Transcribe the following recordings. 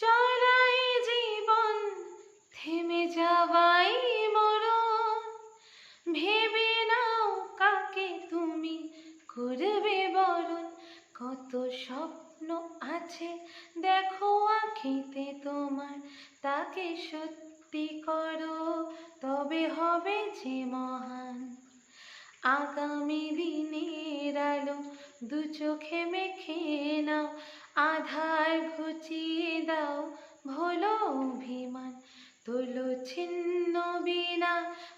চলাই জীবন থেমে যাওয়াই মরণ, ভেবে নাও কাকে তুমি করবে বরণ। কত স্বপ্ন আছে দেখো আঁখিতে তোমার, তাকে সত্যি করো তবে হবে যে মহান। আগামী দিনের আলো দু চোখে মেখে নাও, আধার ঘুচিয়ে দাও ভোলো অভিমান। তোলো ছিন্ন বিনা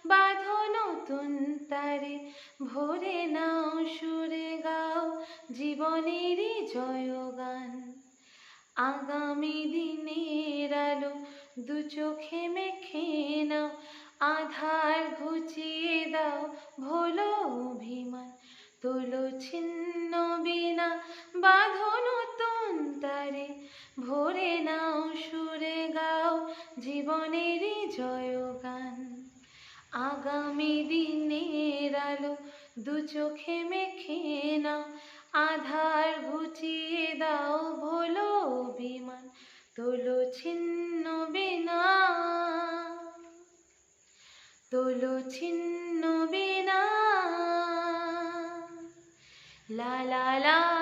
বাঁধো নতুন তারে, ভরে নাও সুরে গাও জীবনেরই জয়গান। আগামী দিনের আলো দু চোখে মেখে নাও, আধার ঘুচিয়ে দাও ভোলো অভিমান। তোলো ছিন্ন বিনা বাঁধো নতুন তারে, ভরে নাও সুরে গাও জীবনেরই জয়গান। আগামী দিনের আলো দু চোখে মেখে নাও, আধার ঘুচিয়ে দাও ভোলো অভিমান। তোলো ছিন্ন বিনা, তোলো ছিন্ন বিনা, লা লা লা।